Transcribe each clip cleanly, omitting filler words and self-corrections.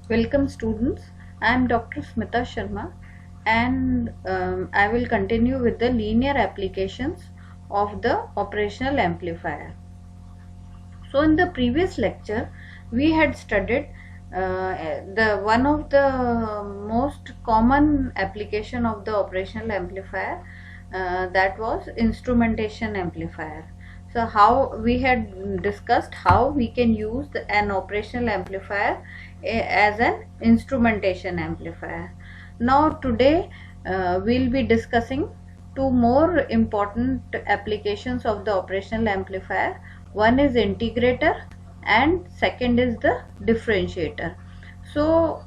Welcome students, I am Dr. Smita Sharma and I will continue with the linear applications of the operational amplifier. So in the previous lecture we had studied the one of the most common application of the operational amplifier, that was instrumentation amplifier. So how we had discussed how we can use an operational amplifier as an instrumentation amplifier. Now today we'll be discussing two more important applications of the operational amplifier. One is integrator and second is the differentiator. So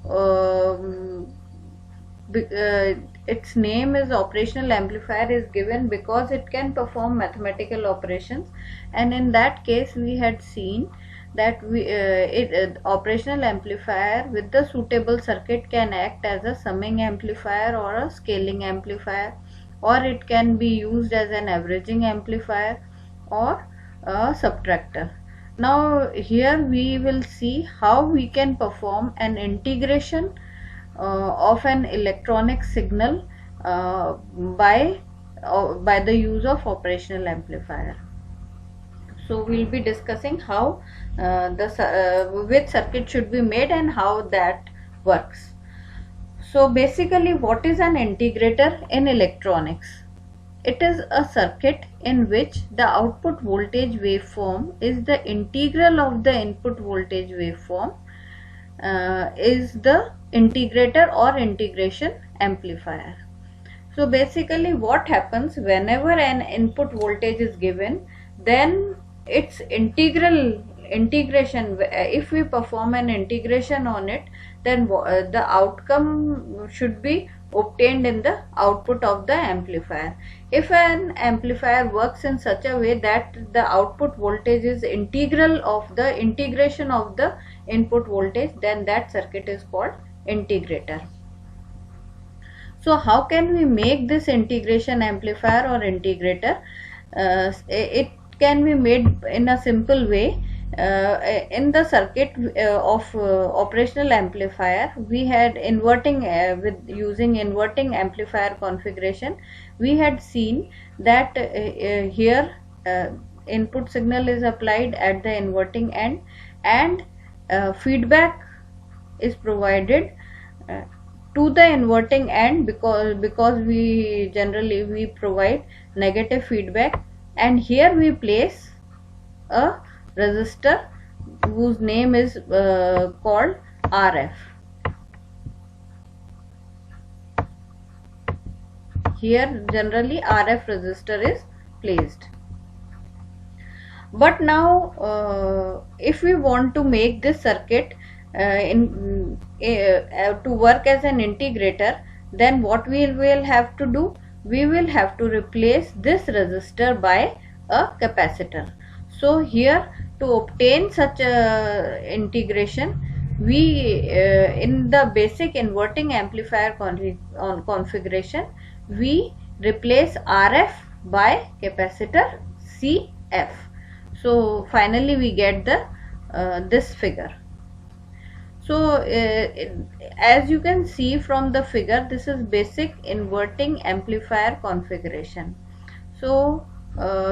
its name is operational amplifier is given because it can perform mathematical operations, and in that case we had seen that operational amplifier with the suitable circuit can act as a summing amplifier or a scaling amplifier, or it can be used as an averaging amplifier or a subtractor. Now here we will see how we can perform an integration of an electronic signal by the use of operational amplifier. So we'll be discussing how which circuit should be made and how that works. So basically, what is an integrator in electronics? It is a circuit in which the output voltage waveform is the integral of the input voltage waveform, is the integrator or integration amplifier. So basically what happens whenever an input voltage is given, then its integration, if we perform an integration on it, then the outcome should be obtained in the output of the amplifier. If an amplifier works in such a way that the output voltage is integral of the integration of the input voltage, then that circuit is called integrator. So how can we make this integration amplifier or integrator? It can be made in a simple way. In the circuit of operational amplifier, we had inverting with using inverting amplifier configuration. We had seen that here input signal is applied at the inverting end, and feedback is provided to the inverting end, because we generally provide negative feedback, and here we place a resistor whose name is called RF. Here generally RF resistor is placed. But now if we want to make this circuit to work as an integrator, then what we will have to do? We will have to replace this resistor by a capacitor. So here, to obtain such a integration, we in the basic inverting amplifier configuration, we replace RF by capacitor CF. So finally we get the this figure. So as you can see from the figure, this is basic inverting amplifier configuration. So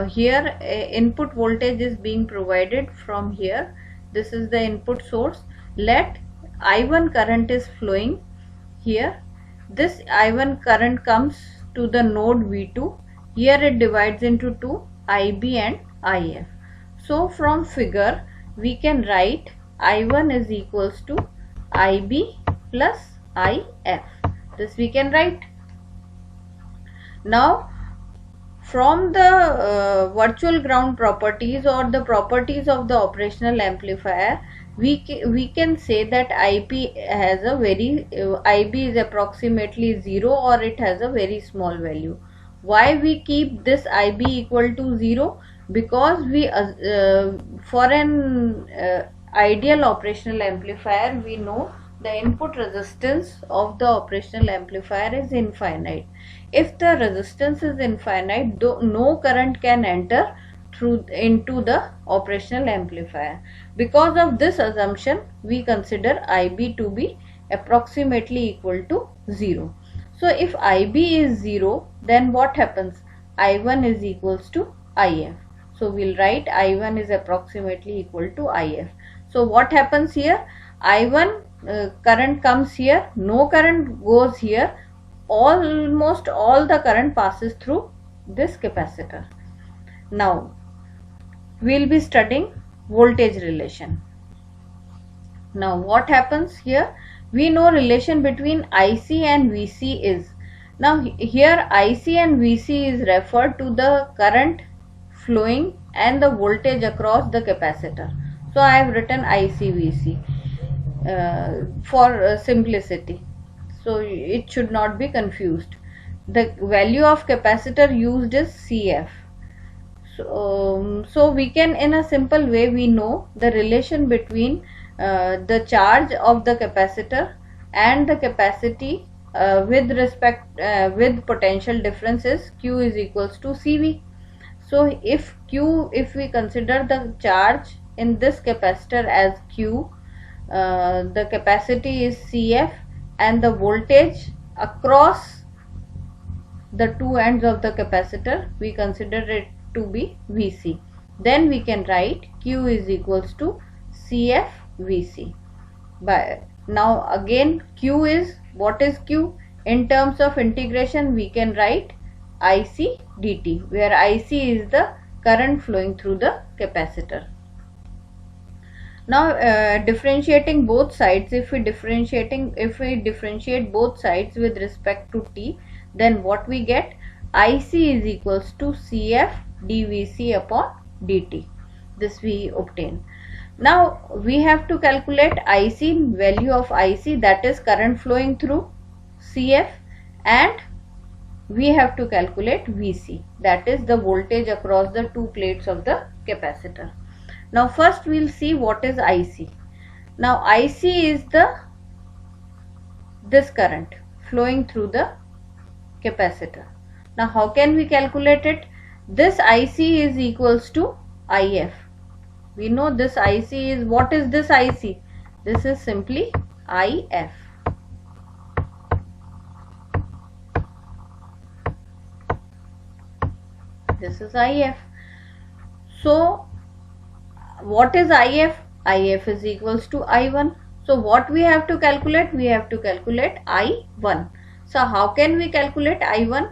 here input voltage is being provided from here. This is the input source. Let I1 current is flowing here. This I1 current comes to the node V2. Here it divides into two, IB and IF. So from figure we can write I1 is equals to IB plus IF. This we can write. Now from the virtual ground properties or the properties of the operational amplifier, we can say that IB has a very IB is approximately 0, or it has a very small value. Why we keep this IB equal to 0? Because we for an ideal operational amplifier, we know the input resistance of the operational amplifier is infinite. If the resistance is infinite, no current can enter into the operational amplifier. Because of this assumption, we consider IB to be approximately equal to 0. So if IB is 0, then what happens? I1 is equals to IF. So we'll write I1 is approximately equal to IF. So what happens here? I1 current comes here, no current goes here, almost all the current passes through this capacitor. Now we'll be studying voltage relation. Now what happens here? We know relation between IC and VC is. Now here IC and VC is referred to the current flowing and the voltage across the capacitor. So I have written IC VC for simplicity. So it should not be confused. The value of capacitor used is CF. So we can, in a simple way, we know the relation between the charge of the capacitor and the capacity with respect with potential difference is Q is equals to CV. So if we consider the charge in this capacitor as Q, the capacity is CF, and the voltage across the two ends of the capacitor we consider it to be VC, then we can write Q is equals to CF VC. Now again, Q is, what is Q? In terms of integration we can write IC dt, where IC is the current flowing through the capacitor. Now differentiating both sides, if we differentiate both sides with respect to t, then what we get? IC is equals to CF dVc upon dt. This we obtain. Now we have to calculate IC, value of IC, that is current flowing through CF, and we have to calculate VC, that is the voltage across the two plates of the capacitor. Now first we'll see what is IC. Now IC is this current flowing through the capacitor. Now how can we calculate it? This IC is equals to IF. We know this IC is, what is this IC? This is simply IF. This is IF. So what is IF? IF is equals to I1. So what we have to calculate? We have to calculate I1. So how can we calculate I1?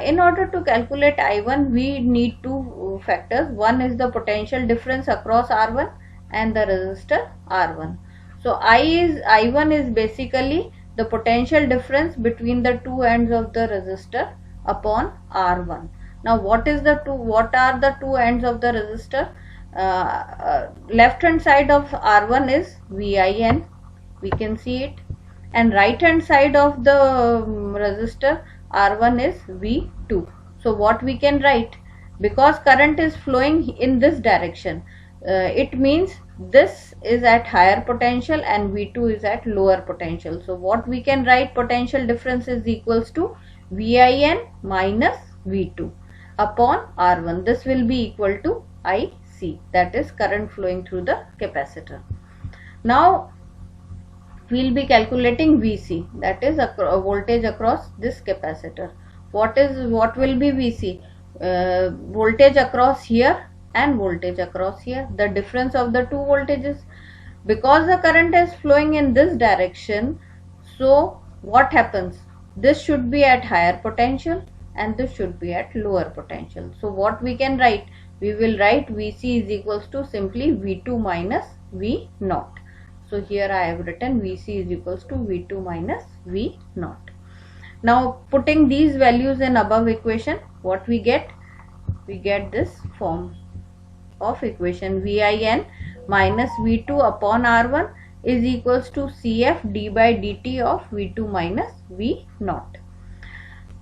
In order to calculate I1, we need two factors. One is the potential difference across R1 and the resistor R1. So I1 is basically the potential difference between the two ends of the resistor upon R1. Now what are the two ends of the resistor? Left hand side of R1 is VIN, we can see it, and right hand side of the resistor R1 is V2. So what we can write? Because current is flowing in this direction, it means this is at higher potential and V2 is at lower potential. So what we can write? Potential difference is equals to VIN minus V2 upon R1. This will be equal to IC, that is current flowing through the capacitor. Now we'll be calculating VC, that is voltage across this capacitor. What will be VC? Voltage across here and voltage across here, the difference of the two voltages. Because the current is flowing in this direction, so what happens? This should be at higher potential and this should be at lower potential. So what we can write? We will write VC is equals to simply V2 minus V0. So here I have written VC is equals to V2 minus V0. Now putting these values in above equation, what we get? We get this form of equation: VIN minus V2 upon R1 is equals to CF d by dt of V2 minus V0.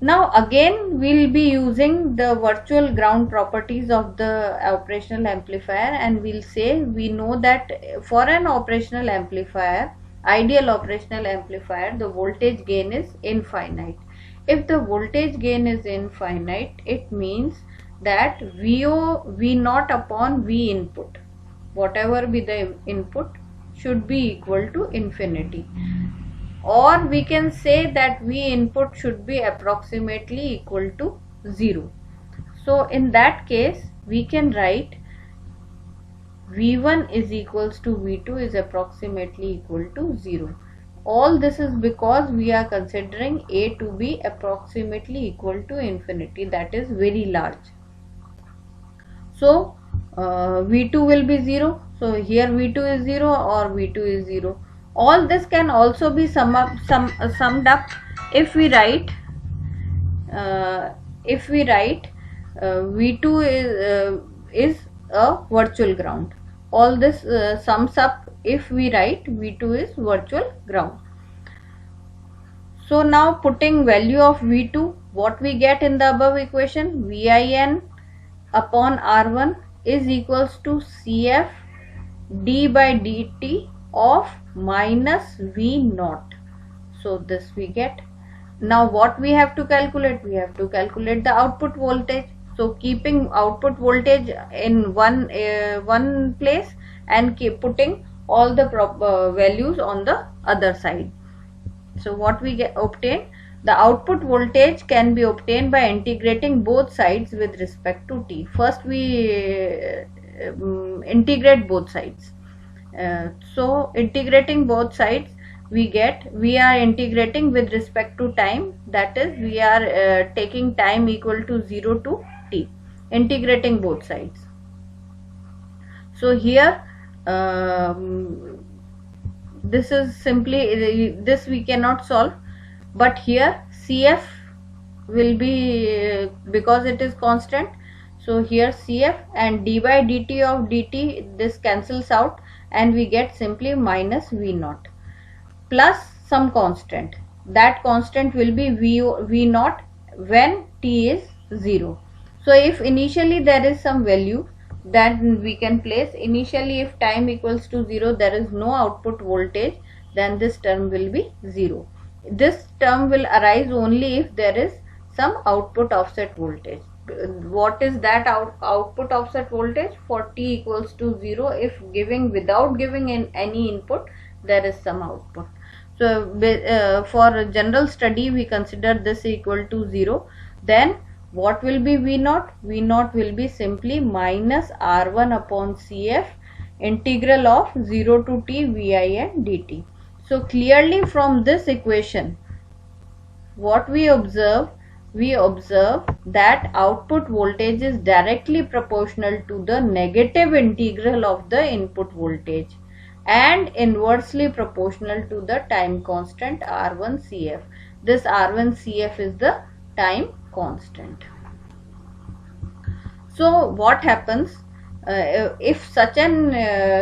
Now again we'll be using the virtual ground properties of the operational amplifier, and we'll say we know that for an operational amplifier, ideal operational amplifier, the voltage gain is infinite. If the voltage gain is infinite, it means that V naught upon V input, whatever be the input, should be equal to infinity, or we can say that V input should be approximately equal to 0. So in that case we can write V1 is equals to V2 is approximately equal to 0. All this is because we are considering A to be approximately equal to infinity, that is very large. So V2 will be 0. So here V2 is 0 or V2 is 0. All this can also be summed up if we write V2 is a virtual ground. All this sums up if we write V2 is virtual ground. So now putting value of V2, what we get in the above equation, Vin upon R1 is equals to Cf d by dt of minus V naught. So this we get. Now what we have to calculate? We have to calculate the output voltage. So keeping output voltage in one place and keep putting all the values on the other side. So what we obtain? The output voltage can be obtained by integrating both sides with respect to t. First we integrate both sides. So integrating both sides, we are integrating with respect to time, that is we are taking time equal to 0 to t, integrating both sides. So here this is simply, this we cannot solve, but here Cf will be, because it is constant, so here Cf and d by dt of dt, this cancels out and we get simply minus V naught plus some constant. That constant will be V naught when t is 0. So if initially there is some value, then we can place, initially if time equals to 0, there is no output voltage, then this term will be 0. This term will arise only if there is some output offset voltage. What is that output offset voltage? For t equals to 0, if without giving in any input, there is some output. So for general study we consider this equal to 0. Then what will be V naught? V naught will be simply minus R1 upon Cf integral of 0 to t Vin dt. So clearly from this equation, what we observe that output voltage is directly proportional to the negative integral of the input voltage and inversely proportional to the time constant R1 Cf. This R1 Cf is the time constant. So what happens if such an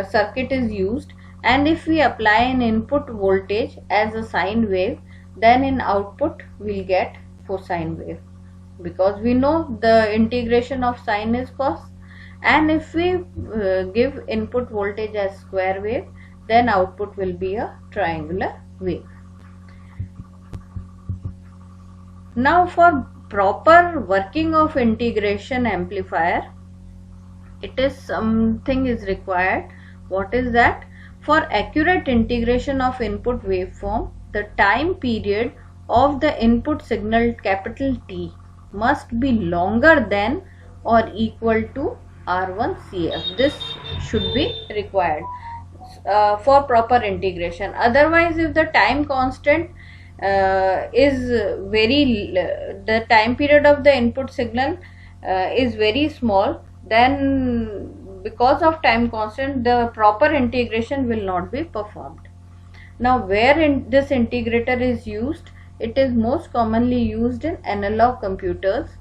circuit is used, and if we apply an input voltage as a sine wave, then in output we'll get cosine wave, because we know the integration of sine is cos. And if we give input voltage as square wave, then output will be a triangular wave. Now for proper working of integration amplifier, it is something is required. What is that? For accurate integration of input waveform, the time period of the input signal capital T must be longer than or equal to R1 Cf. This should be required for proper integration. Otherwise, if the time constant is the time period of the input signal is very small, then because of time constant the proper integration will not be performed. Now where this integrator is used, it is most commonly used in analog computers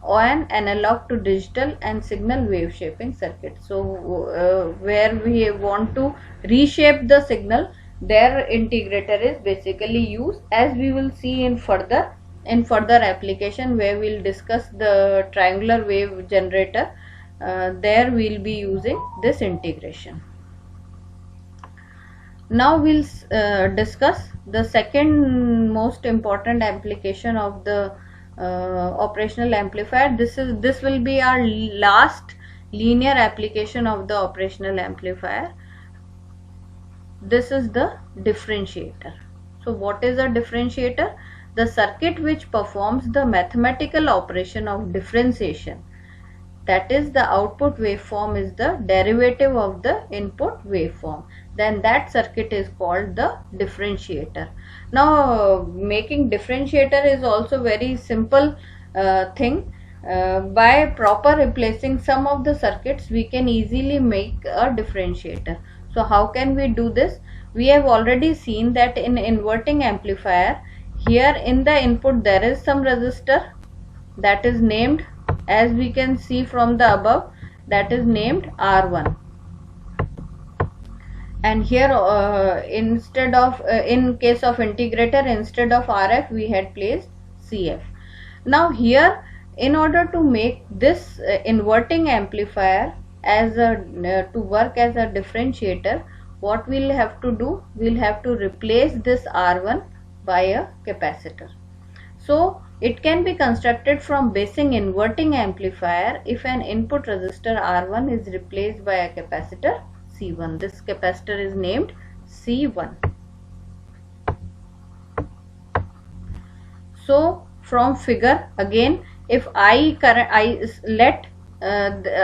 and analog to digital and signal wave shaping circuits. So where we want to reshape the signal, their integrator is basically used, as we will see in further application where we will discuss the triangular wave generator. There we will be using this integration. Now we will discuss the second most important application of the operational amplifier. This will be our last linear application of the operational amplifier. This is the differentiator. So what is a differentiator? The circuit which performs the mathematical operation of differentiation. That is, the output waveform is the derivative of the input waveform. Then that circuit is called the differentiator. Now making differentiator is also very simple thing. By proper replacing some of the circuits, we can easily make a differentiator. So how can we do this? We have already seen that in inverting amplifier, here in the input there is some resistor that is named, as we can see from the above, that is named R1. And here instead of in case of integrator, instead of RF we had placed CF. Now here, in order to make this inverting amplifier as a to work as a differentiator, what we'll have to do, we'll have to replace this R1 by a capacitor. So it can be constructed from basic inverting amplifier if an input resistor R1 is replaced by a capacitor C1. This capacitor is named C1. So from figure, again, if the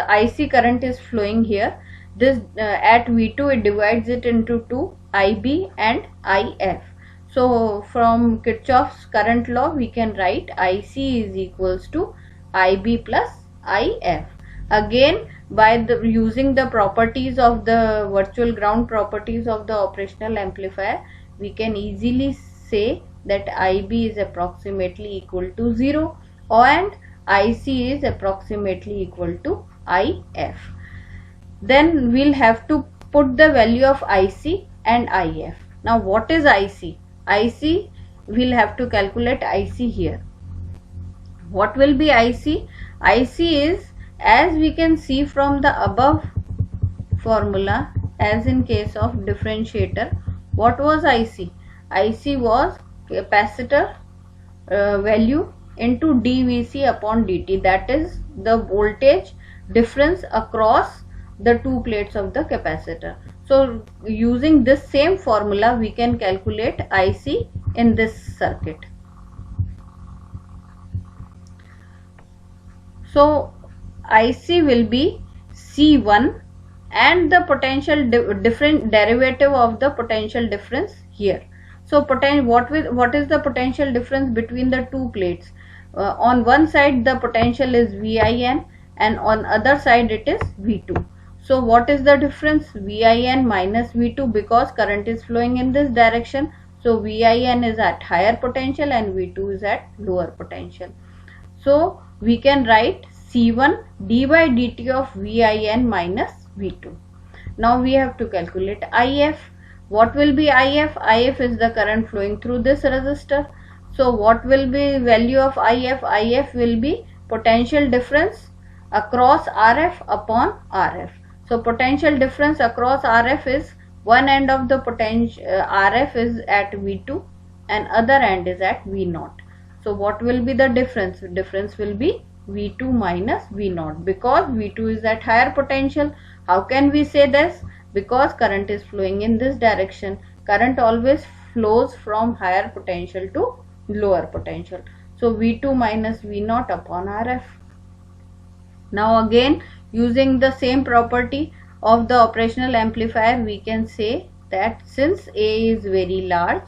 IC current is flowing here, this at V2 it divides it into two, IB and IF. So from Kirchhoff's current law we can write IC is equals to IB plus IF. Again, by using the properties of the virtual ground properties of the operational amplifier, we can easily say that IB is approximately equal to 0 and IC is approximately equal to IF. Then we'll have to put the value of IC and IF. Now what is IC? IC, we'll have to calculate IC here. What will be IC? IC is, as we can see from the above formula, as in case of differentiator, what was IC? IC was capacitor value into dVc upon dt, that is the voltage difference across the two plates of the capacitor. So using this same formula we can calculate IC in this circuit. So IC will be C1 and the potential different derivative of the potential difference here. So what is the potential difference between the two plates? On one side the potential is VIN and on other side it is V2. So what is the difference? VIN minus V2, because current is flowing in this direction. So VIN is at higher potential and V2 is at lower potential. So we can write C1 d by dt of VIN minus V2. Now we have to calculate IF. What will be IF? IF is the current flowing through this resistor. So what will be value of IF? IF will be potential difference across RF upon RF. So potential difference across RF is one end of the potential RF is at V2 and other end is at V0. So what will be the difference? Difference will be V2 minus V0, because V2 is at higher potential. How can we say this? Because current is flowing in this direction. Current always flows from higher potential to lower potential. So V2 minus V0 upon RF. Now again, using the same property of the operational amplifier, we can say that since A is very large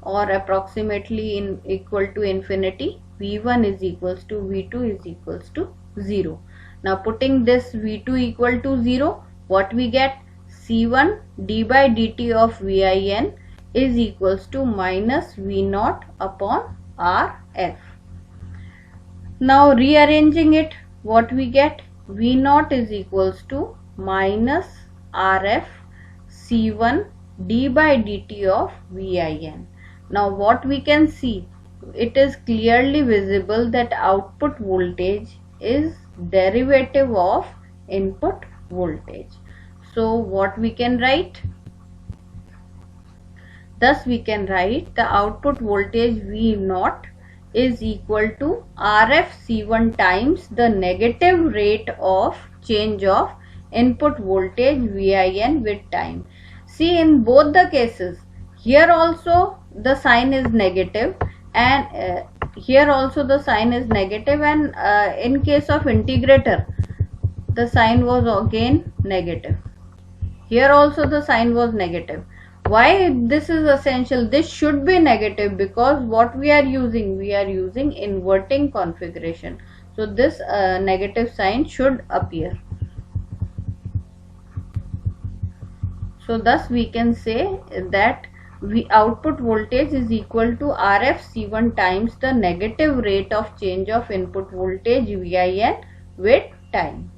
or approximately equal to infinity, V1 is equals to V2 is equals to 0. Now putting this V2 equal to 0, what we get? C1 d by dt of VIN is equals to minus V0 upon RF. Now rearranging it, what we get? V0 is equals to minus RF C1 d by dt of VIN. Now what we can see? It is clearly visible that output voltage is derivative of input voltage. So what we can write? Thus we can write the output voltage V0 is equal to RF C1 times the negative rate of change of input voltage VIN with time. See, in both the cases, here also the sign is negative, and here also the sign is negative, and in case of integrator the sign was again negative. Here also the sign was negative. Why this is essential? This should be negative because what we are using inverting configuration. So this negative sign should appear. So thus we can say that output voltage is equal to RF C1 times the negative rate of change of input voltage VIN with time.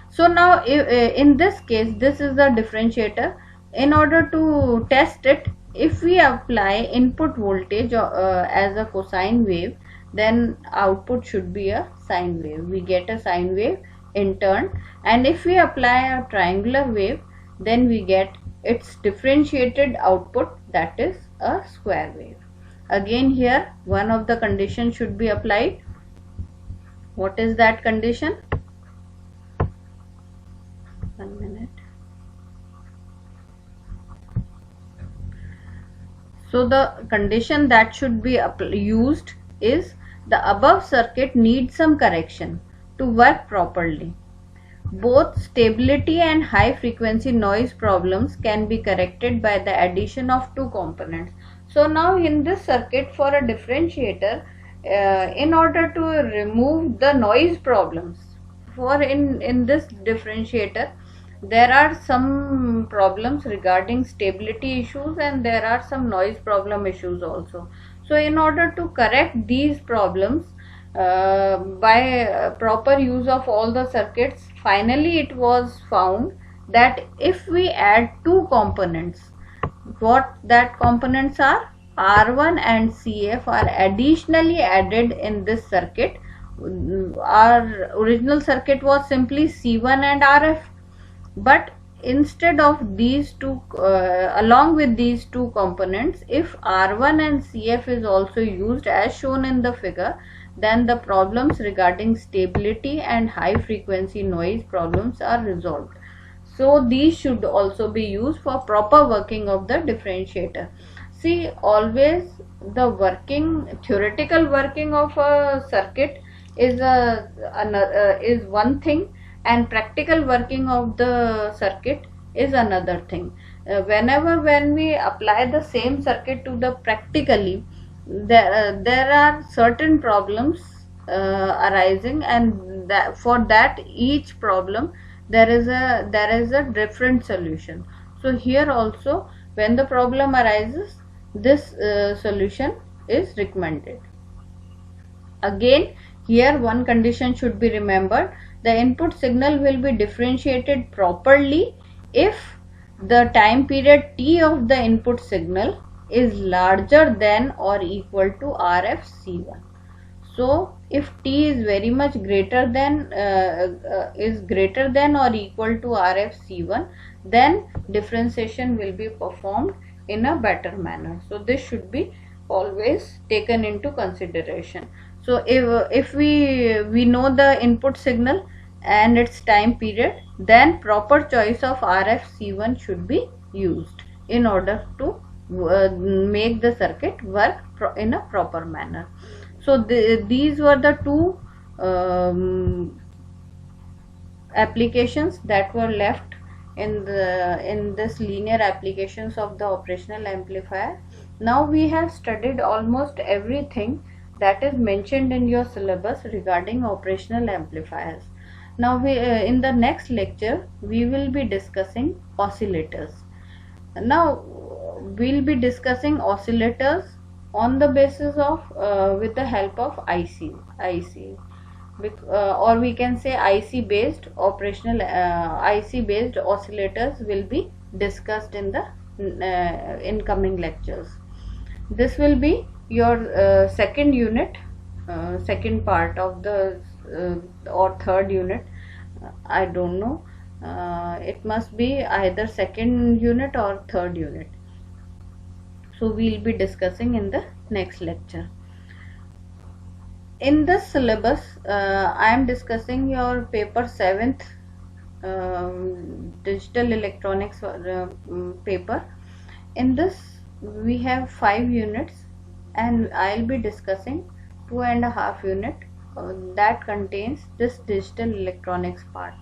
So now in this case, this is the differentiator. In order to test it, if we apply input voltage as a cosine wave, then output should be a sine wave. We get a sine wave in turn, and if we apply a triangular wave, then we get its differentiated output, that is a square wave. Again here one of the conditions should be applied. What is that condition? 1 minute. So the condition that should be used is the above circuit needs some correction to work properly. Both stability and high frequency noise problems can be corrected by the addition of two components. So now in this circuit, for a differentiator, in order to remove the noise problems, for in this differentiator there are some problems regarding stability issues and there are some noise problem issues also. So in order to correct these problems by proper use of all the circuits, finally it was found that if we add two components, what that components are, R1 and CF are additionally added in this circuit. Our original circuit was simply C1 and RF, but instead of these two, along with these two components, if R1 and CF is also used as shown in the figure, then the problems regarding stability and high frequency noise problems are resolved. So these should also be used for proper working of the differentiator. See, always the theoretical working of a circuit is one thing, and practical working of the circuit is another thing. When we apply the same circuit to the practically, there are certain problems arising, and for that each problem there is a different solution. So here also when the problem arises, this solution is recommended. Again here one condition should be remembered: the input signal will be differentiated properly if the time period t of the input signal is larger than or equal to RF C1. So if t is very much greater than or equal to RF C1, then differentiation will be performed in a better manner. So this should be always taken into consideration. So if we know the input signal and its time period, then proper choice of RF C1 should be used in order to make the circuit work in a proper manner. So these were the two applications that were left in this linear applications of the operational amplifier. Now we have studied almost everything that is mentioned in your syllabus regarding operational amplifiers. Now in the next lecture we will be discussing oscillators. Now we'll be discussing oscillators on the basis of with the help of IC, or we can say IC based oscillators will be discussed in the incoming lectures. This will be your second unit, second part of the or third unit, I don't know. It must be either second unit or third unit. So we'll be discussing in the next lecture. In this syllabus, I am discussing your paper 7th, digital electronics paper. In this we have 5 units, and I'll be discussing 2.5 unit that contains this digital electronics part.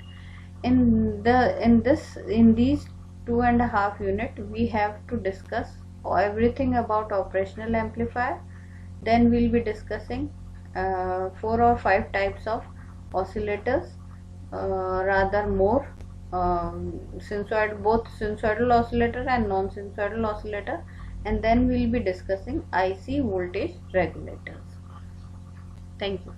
In these 2.5 unit, we have to discuss everything about operational amplifier. Then we'll be discussing 4 or 5 types of oscillators, rather more, both sinusoidal oscillator and non-sinusoidal oscillator, and then we'll be discussing IC voltage regulators. Thank you.